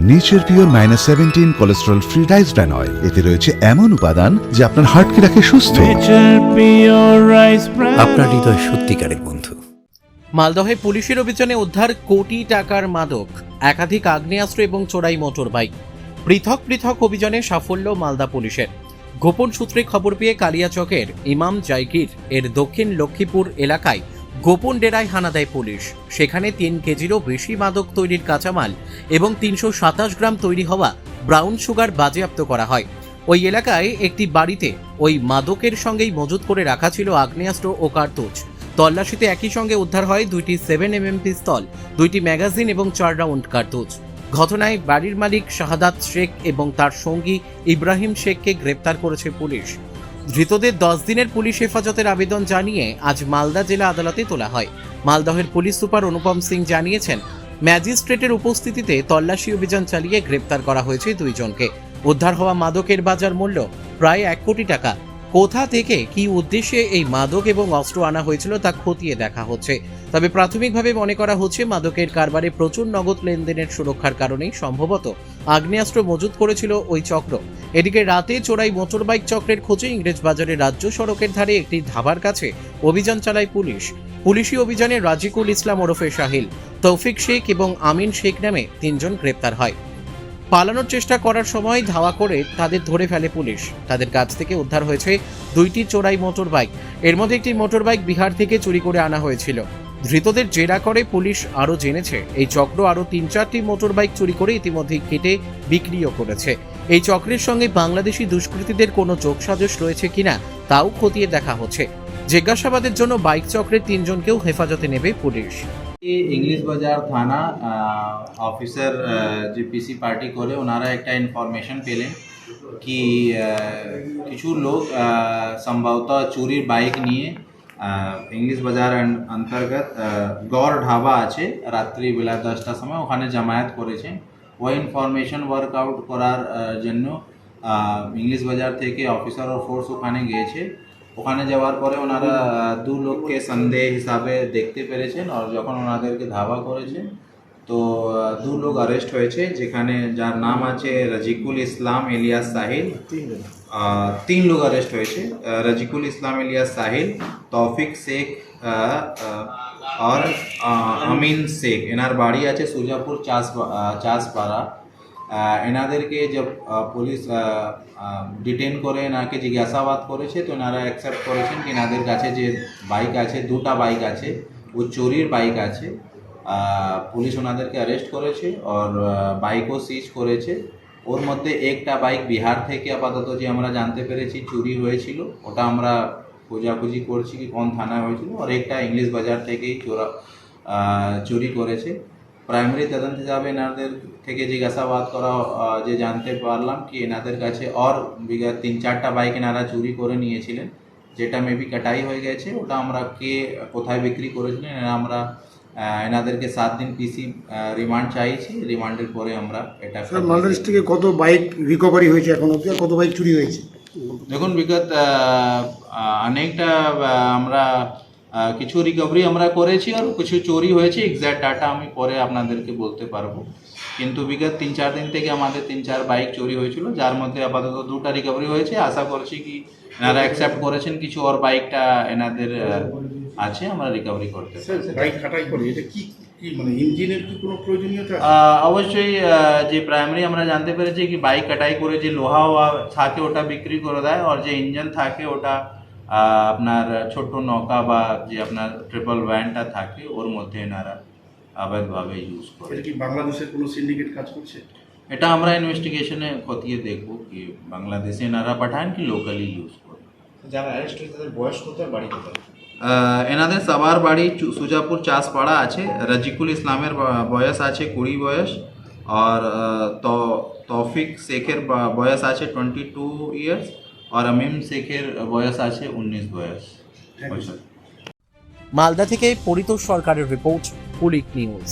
Nature pure -17 cholesterol free rice bran oil. এতে রয়েছে এমন উপাদান যা আপনার হার্টকে রাখে সুস্থ। আপনার হৃদয় সত্যিকারের বন্ধু। মালদহে পুলিশের অভিযানে উদ্ধার কোটি টাকার মাদক, একাধিক আগ্নেয়াস্ত্র এবং চোরাই মোটর বাইক। পৃথক পৃথক অভিযানে সাফল্য মালদা পুলিশের। গোপন সূত্রে খবর পেয়ে কালিয়াচকের ইমাম জায়গির এর দক্ষিণ লক্ষ্মীপুর এলাকায় গোপন ডেরায় হানা দেয় পুলিশ। সেখানে 3 কেজিরও বেশি মাদক তৈরির কাঁচামাল এবং 327 গ্রাম তৈরি হওয়া ব্রাউন সুগার বাজেয়াপ্ত করা হয়। ওই এলাকায় একটি বাড়িতে ওই মাদকের সঙ্গেই মজুত করে রাখা ছিল আগ্নেয়াস্ত্র ও কার্তুজ। তল্লাশিতে একই সঙ্গে উদ্ধার হয় 2টি 7mm পিস্তল, 2টি ম্যাগাজিন এবং 4 রাউন্ড কার্তুজ। ঘটনায় বাড়ির মালিক শাহাদাত শেখ এবং তার সঙ্গী ইব্রাহিম শেখকে গ্রেপ্তার করেছে পুলিশ। ধৃতদের 10 দিনের পুলিশ হেফাজতের আবেদন জানিয়ে আজ মালদা জেলা আদালতে তোলা হয়। মালদহের পুলিশ সুপার অনুপম সিং জানিয়েছেন, ম্যাজিস্ট্রেটের উপস্থিতিতে তল্লাশি অভিযান চালিয়ে গ্রেপ্তার করা হয়েছে 2 জনকে। উদ্ধার হওয়া মাদকের বাজার মূল্য প্রায় 1 কোটি টাকা। কোথা থেকে কি উদ্দেশ্যে এই মাদক এবং অস্ত্র আনা হয়েছিল তা খতিয়ে দেখা হচ্ছে। তবে প্রাথমিকভাবে মনে করা হচ্ছে মাদকের কারবারে প্রচুর নগদ লেনদেনের সুরক্ষার কারণেই সম্ভবত আগ্নেয়াস্ত্র মজুত করেছিল ওই চক্র। এদিকে রাতে চোরাই মোটরবাইক চক্রের খোঁজে ইংরেজবাজারের রাজ্য সড়কের ধারে একটি ধাবার কাছে অভিযান চালায় পুলিশ। পুলিশি অভিযানে রাজিকুল ইসলাম ওরফে সাহিল, তৌফিক শেখ এবং আমিন শেখ নামে 3 জন গ্রেপ্তার হয়। পালানোর চেষ্টা করার সময় ধাওয়া করে তাদের ধরে ফেলে পুলিশ। তাদের কাছ থেকে উদ্ধার হয়েছে 2টি চোরাই মোটর বাইক। এর মধ্যে একটি মোটর বাইক বিহার থেকে চুরি করে আনা হয়েছিল। ধৃতদের জেরা করে পুলিশ আরও জেনেছে এই চক্র আরও 3-4টি মোটর বাইক চুরি করে ইতিমধ্যেই কেটে বিক্রিও করেছে। এই চক্রের সঙ্গে বাংলাদেশি দুষ্কৃতীদের কোনো যোগসাজশ রয়েছে কিনা তাও খতিয়ে দেখা হচ্ছে। জিজ্ঞাসাবাদের জন্য বাইক চক্রের 3 জনকেও হেফাজতে নেবে পুলিশ। ইংলিশ বাজার থানা অফিসার যে পিসি পার্টি করে ওনারা একটা ইনফরমেশন পেলেন কি কিছু লোক সম্ভবত চুরির বাইক নিয়ে ইংলিশ বাজার অন্তর্গত গড় ঢাবা আছে, রাত্রিবেলা 10টার সময় ওখানে জামায়াত করেছেন। ওই ইনফরমেশন ওয়ার্কআউট করার জন্য ইংলিশ বাজার থেকে অফিসার ও ফোর্স ওখানে গিয়েছে। ওখানে যাওয়ার পরে ওনারা 2 লোককে সন্দেহ হিসাবে দেখতে পেরেছেন আর যখন ওনাদেরকে ধাওয়া করেছেন তো 2 লোক অ্যারেস্ট হয়েছে, যেখানে যার নাম আছে রাজিকুল ইসলাম ইলিয়াস সাহিল। 3 লোক অ্যারেস্ট হয়েছে, রাজিকুল ইসলাম ইলিয়াস সাহিল, তৌফিক শেখ আর আমিন শেখ। এনার বাড়ি আছে সুজাপুর চাষপাড়া। এনাদেরকে যে পুলিশ ডিটেন করে এনাকে জিজ্ঞাসাবাদ করেছে তো এনারা অ্যাকসেপ্ট করেছেন কি এনাদের কাছে যে বাইক আছে, 2টা বাইক আছে, ও চুরির বাইক আছে। পুলিশ ওনাদেরকে অ্যারেস্ট করেছে আর বাইকও সিজ করেছে। ওর মধ্যে একটা বাইক বিহার থেকে আপাতত যে আমরা জানতে পেরেছি চুরি হয়েছিল, ওটা আমরা খোঁজাখুঁজি করছি কি কোন থানায় হয়েছিল, আর একটা ইংলিশ বাজার থেকেই চুরি করেছে। প্রাইমারি তদন্ত হিসাবে এনাদের থেকে জিজ্ঞাসাবাদ করা যে জানতে পারলাম কি এনাদের কাছে আর বিগত 3-4টা বাইক এনারা চুরি করে নিয়েছিলেন, যেটা মেবি কাটাই হয়ে গেছে। ওটা আমরা কে কোথায় বিক্রি করেছিলেন আমরা এনাদেরকে 7 দিন পিসি রিমান্ড চাইছি। রিমান্ডের পরে আমরা এটা মালদা ডিস্ট্রিক্টে কত বাইক রিকভারি হয়েছে এখন অবধি, কত বাইক চুরি হয়েছে? দেখুন বিগত অনেকটা আমরা কিছু রিকভারি আমরা করেছি আর কিছু চুরি হয়েছে। এক্স্যাক্ট ডাটা আমি পরে আপনাদেরকে বলতে পারবো, কিন্তু বিগত 3-4 দিন থেকে আমাদের 3-4 বাইক চুরি হয়েছিল, যার মধ্যে আপাতত 2টা রিকভারি হয়েছে। আশা করছি কি এনারা অ্যাকসেপ্ট করেছেন কিছু আর বাইকটা এনাদের আছে, আমরা রিকভারি করতে বাইক কাটাই করে এটা কি মানে ইঞ্জিনের কি কোনো প্রয়োজনীয়তা? অবশ্যই যে প্রাইমারি আমরা জানতে পেরেছি কি বাইক কাটাই করে যে লোহা থাকে ওটা বিক্রি করে দেয়, আর যে ইঞ্জিন থাকে ওটা আপনার ছোট নৌকা বা যে আপনার ট্রিপল ভ্যানটা থাকে ওর মধ্যে এনারা অবৈধভাবে ইউজ করে। এটা কি বাংলাদেশের কোনো সিন্ডিকেট কাজ করছে? এটা আমরা ইনভেস্টিগেশনে খতিয়ে দেখব কি বাংলাদেশে এনারা পাঠান কি লোকালি ইউজ করে। যারা অ্যারেস্ট হয়েছে তাদের বয়স কোথায়, বাড়ি কোথায়? এনাদের সবার বাড়ি সুজাপুর চাষপাড়া আছে। রাজিকুল ইসলামের বয়স আছে 20 বয়স, আর তৌফিক শেখের বয়স আছে 22 ইয়ার্স, আর আমিম শেখের বয়স আছে 19 বয়স। মালদা থেকে পরিতোষ সরকারের রিপোর্ট, পুলিশ নিউজ।